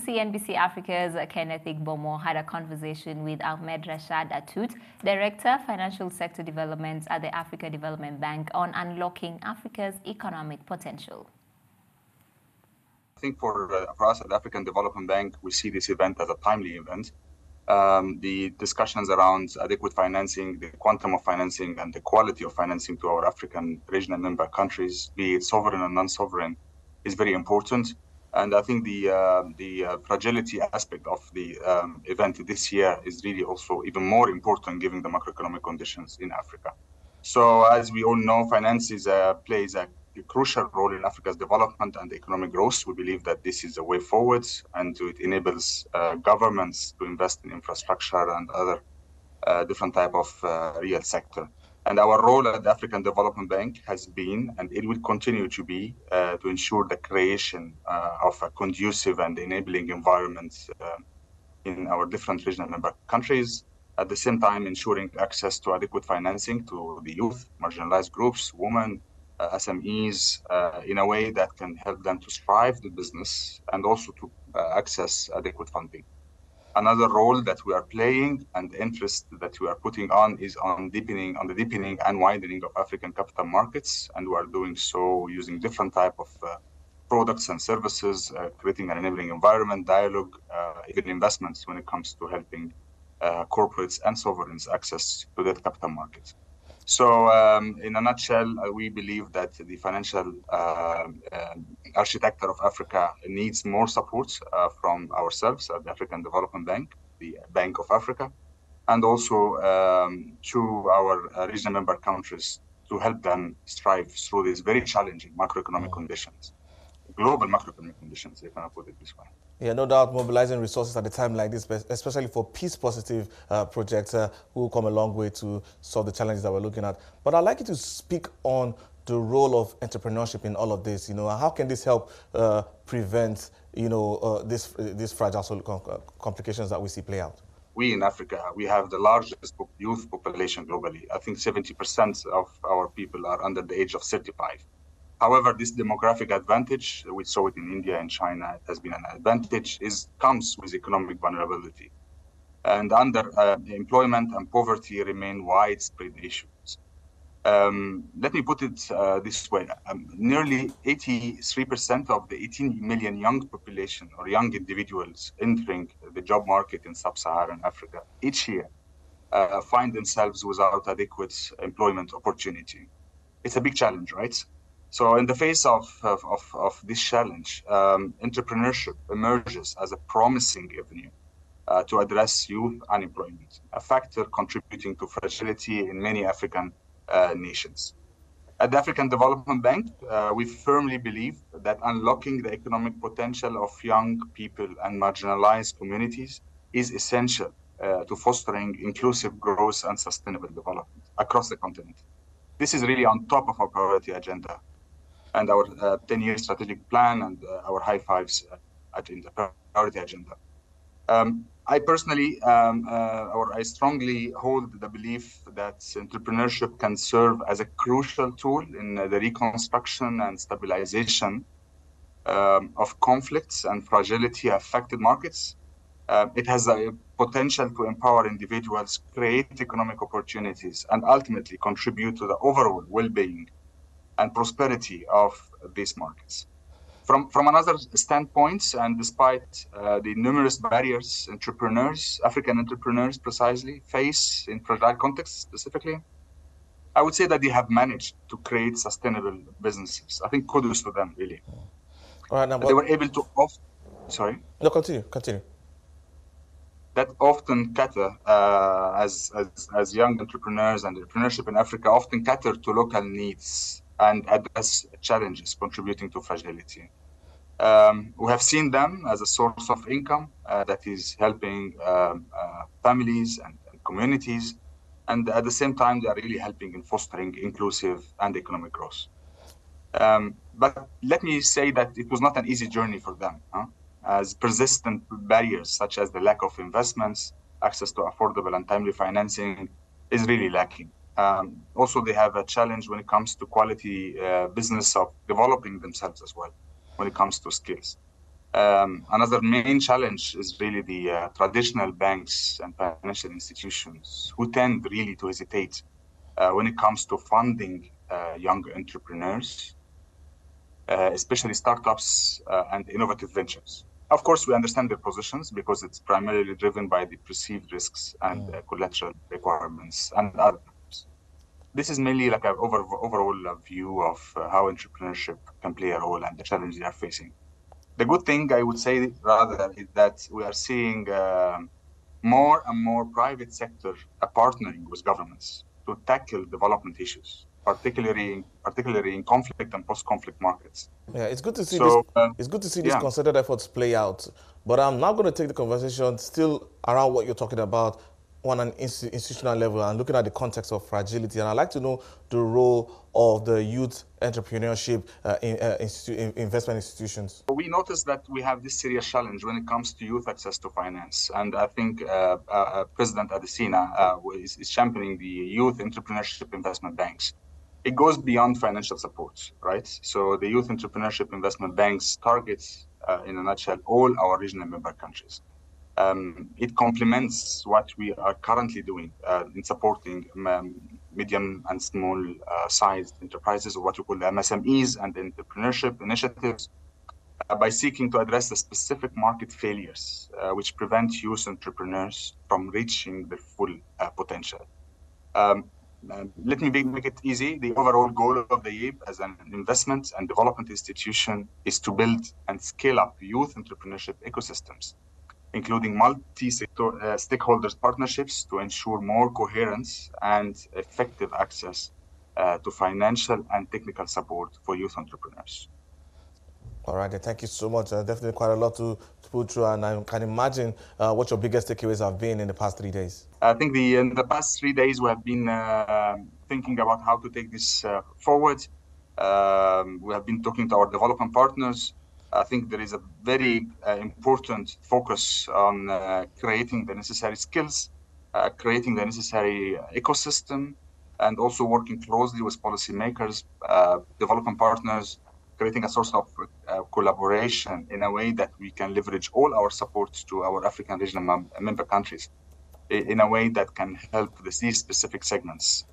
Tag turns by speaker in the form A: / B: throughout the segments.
A: CNBC Africa's Kenneth Igbomo had a conversation with Ahmed Rashad Attout, Director, Financial Sector Development at the Africa Development Bank, on unlocking Africa's economic potential.
B: I think for us at the African Development Bank, we see this event as a timely event. The discussions around adequate financing, the quantum of financing, and the quality of financing to our African regional member countries, be it sovereign and non-sovereign, is very important. And I think the fragility aspect of the event this year is really also even more important given the macroeconomic conditions in Africa. So as we all know, finances plays a crucial role in Africa's development and economic growth. We believe that this is a way forward, and it enables governments to invest in infrastructure and other different type of real sector. And our role at the African Development Bank has been, and it will continue to be, to ensure the creation of a conducive and enabling environment in our different regional member countries. At the same time, ensuring access to adequate financing to the youth, marginalized groups, women, SMEs, in a way that can help them to strive the business and also to access adequate funding. Another role that we are playing and interest that we are putting on is on the deepening and widening of African capital markets, and we are doing so using different type of products and services, creating an enabling environment, dialogue, even investments when it comes to helping corporates and sovereigns access to that capital markets. So in a nutshell, we believe that the financial architecture of Africa needs more support from ourselves at the African Development Bank, the Bank of Africa, and also to our regional member countries to help them strive through these very challenging macroeconomic conditions, global macroeconomic conditions, if I can put it this way.
C: Yeah, no doubt mobilizing resources at a time like this, especially for peace-positive projects, will come a long way to solve the challenges that we're looking at. But I'd like you to speak on the role of entrepreneurship in all of this. You know, how can this help prevent, these fragile complications that we see play out?
B: We in Africa, we have the largest youth population globally. I think 70% of our people are under the age of 35. However, this demographic advantage, we saw it in India and China, it has been an advantage, comes with economic vulnerability. And employment and poverty remain widespread issues. Let me put it this way. Nearly 83% of the 18 million young population or young individuals entering the job market in sub-Saharan Africa each year find themselves without adequate employment opportunity. It's a big challenge, right? So in the face of this challenge, entrepreneurship emerges as a promising avenue to address youth unemployment, a factor contributing to fragility in many African nations. At the African Development Bank, we firmly believe that unlocking the economic potential of young people and marginalized communities is essential to fostering inclusive growth and sustainable development across the continent. This is really on top of our priority agenda and our 10-year strategic plan and our high fives agenda, priority agenda. I personally, I strongly hold the belief that entrepreneurship can serve as a crucial tool in the reconstruction and stabilization of conflicts and fragility affected markets. It has a potential to empower individuals, create economic opportunities, and ultimately contribute to the overall well-being and prosperity of these markets. From another standpoint, and despite the numerous barriers African entrepreneurs precisely face in fragile contexts specifically, I would say that they have managed to create sustainable businesses. I think kudos to them, really.
C: All right, now,
B: they were able to sorry?
C: No, continue.
B: That often cater, as young entrepreneurs and entrepreneurship in Africa often cater to local needs and address challenges contributing to fragility. We have seen them as a source of income that is helping families and communities, and at the same time, they are really helping in fostering inclusive and economic growth. But let me say that it was not an easy journey for them, as persistent barriers such as the lack of investments, access to affordable and timely financing is really lacking. Also, they have a challenge when it comes to quality business of developing themselves as well, when it comes to skills. Another main challenge is really the traditional banks and financial institutions who tend really to hesitate when it comes to funding young entrepreneurs, especially startups and innovative ventures. Of course, we understand their positions because it's primarily driven by the perceived risks and collateral requirements and other. This is mainly like an overall view of how entrepreneurship can play a role and the challenges they are facing. The good thing, I would say, rather, is that we are seeing more and more private sector partnering with governments to tackle development issues, particularly in conflict and post-conflict markets.
C: Yeah, it's good to see this. It's good to see these concerted efforts play out. But I'm now going to take the conversation still around what you're talking about on an institutional level and looking at the context of fragility. And I'd like to know the role of the youth entrepreneurship investment institutions.
B: We noticed that we have this serious challenge when it comes to youth access to finance. And I think President Adesina is championing the youth entrepreneurship investment banks. It goes beyond financial support, right? So the youth entrepreneurship investment banks targets, in a nutshell, all our regional member countries. It complements what we are currently doing in supporting medium and small sized enterprises, or what we call the MSMEs and entrepreneurship initiatives, by seeking to address the specific market failures which prevent youth entrepreneurs from reaching their full potential. Let me make it easy. The overall goal of the YEIB as an investment and development institution is to build and scale up youth entrepreneurship ecosystems, including multi-stakeholders partnerships to ensure more coherence and effective access to financial and technical support for youth entrepreneurs.
C: All right, thank you so much. Definitely quite a lot to put through, and I can imagine what your biggest takeaways have been in the past 3 days.
B: I think in the past 3 days, we have been thinking about how to take this forward. We have been talking to our development partners. I think there is a very important focus on creating the necessary skills, creating the necessary ecosystem, and also working closely with policymakers, development partners, creating a source of collaboration in a way that we can leverage all our supports to our African regional member countries in a way that can help these specific segments.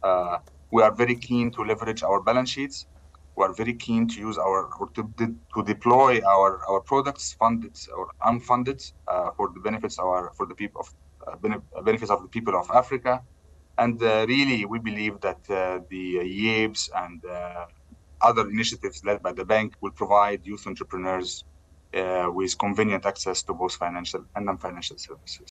B: We are very keen to leverage our balance sheets. We are very keen to use to deploy our products, funded or unfunded, for the benefits of the people of Africa. And really, we believe that the YEIBs and other initiatives led by the bank will provide youth entrepreneurs with convenient access to both financial and non-financial services.